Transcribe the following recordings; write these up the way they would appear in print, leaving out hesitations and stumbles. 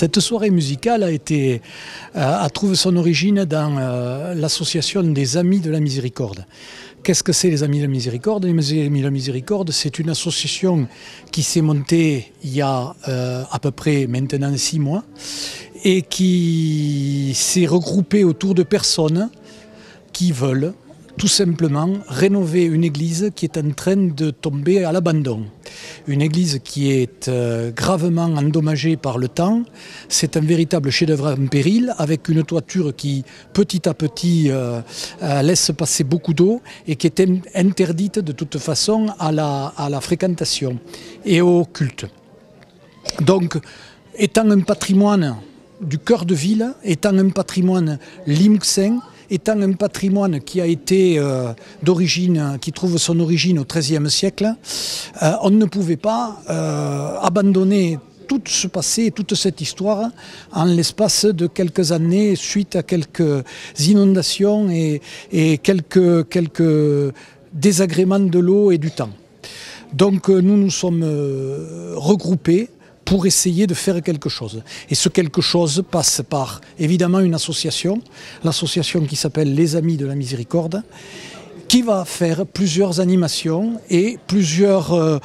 Cette soirée musicale a trouvé son origine dans l'association des Amis de la Miséricorde. Qu'est-ce que c'est les Amis de la Miséricorde? Les Amis de la Miséricorde, c'est une association qui s'est montée il y a à peu près maintenant 6 mois et qui s'est regroupée autour de personnes qui veulent tout simplement rénover une église qui est en train de tomber à l'abandon. Une église qui est gravement endommagée par le temps. C'est un véritable chef-d'œuvre en péril, avec une toiture qui petit à petit laisse passer beaucoup d'eau et qui est interdite de toute façon à la fréquentation et au culte. Donc, étant un patrimoine du cœur de ville, étant un patrimoine limouxin, étant un patrimoine qui a été d'origine, qui trouve son origine au XIIIe siècle, on ne pouvait pas abandonner tout ce passé, toute cette histoire en l'espace de quelques années suite à quelques inondations et quelques désagréments de l'eau et du temps. Donc nous nous sommes regroupés pour essayer de faire quelque chose. Et ce quelque chose passe par, évidemment, une association, l'association qui s'appelle Les Amis de la Miséricorde, qui va faire plusieurs animations et plusieurs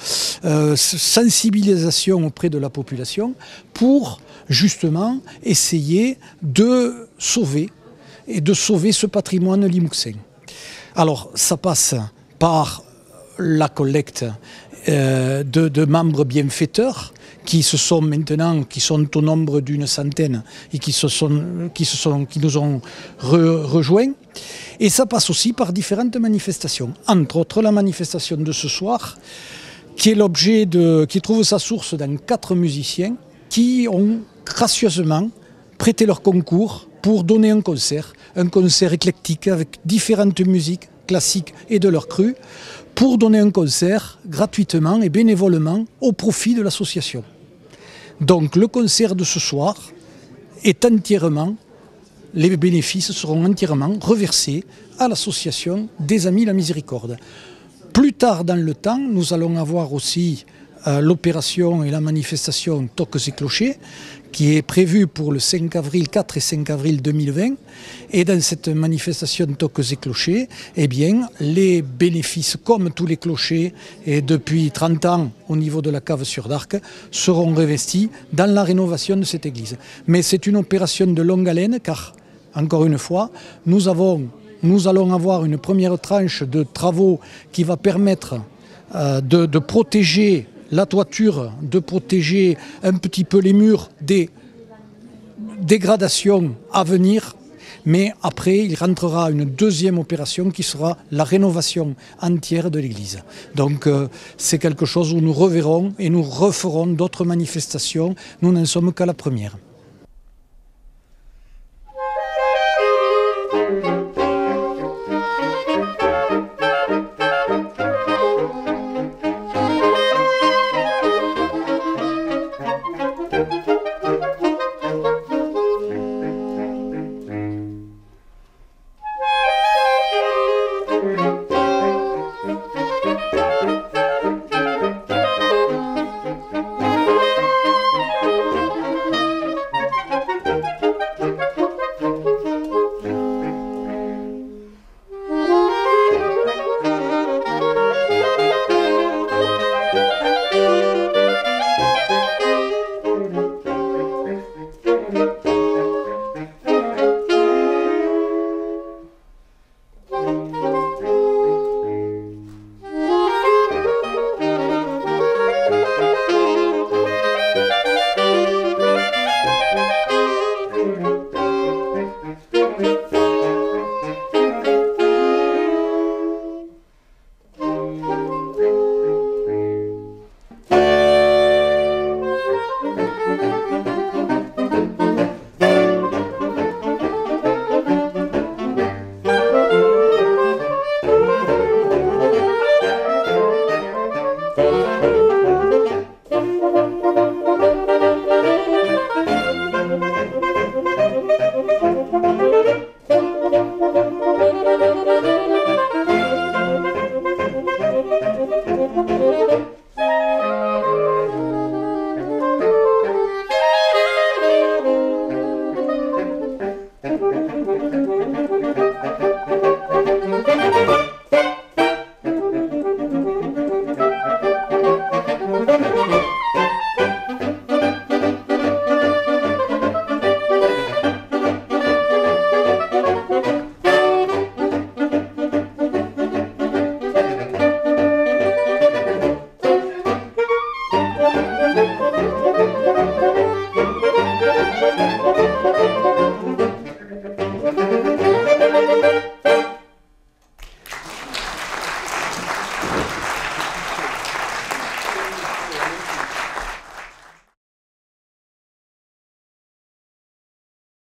sensibilisations auprès de la population pour, justement, essayer de sauver ce patrimoine limouxin. Alors, ça passe par la collecte de membres bienfaiteurs, qui sont au nombre d'une centaine et qui nous ont rejoints. Et ça passe aussi par différentes manifestations. Entre autres, la manifestation de ce soir, qui trouve sa source dans 4 musiciens qui ont gracieusement prêté leur concours pour donner un concert éclectique avec différentes musiques classiques et de leur cru, pour donner un concert gratuitement et bénévolement au profit de l'association. Donc le concert de ce soir les bénéfices seront entièrement reversés à l'association des Amis de la Miséricorde. Plus tard dans le temps, nous allons avoir aussi l'opération et la manifestation Toques et Clochers, qui est prévue pour le 4 et 5 avril 2020. Et dans cette manifestation Toques et Clochers, eh bien, les bénéfices, comme tous les clochers, et depuis 30 ans au niveau de la cave sur d'Arc, seront réinvestis dans la rénovation de cette église. Mais c'est une opération de longue haleine, car, encore une fois, nous allons avoir une première tranche de travaux qui va permettre de protéger la toiture, de protéger un petit peu les murs des dégradations à venir. Mais après, il rentrera une deuxième opération qui sera la rénovation entière de l'église. Donc c'est quelque chose où nous reverrons et nous referons d'autres manifestations. Nous n'en sommes qu'à la première.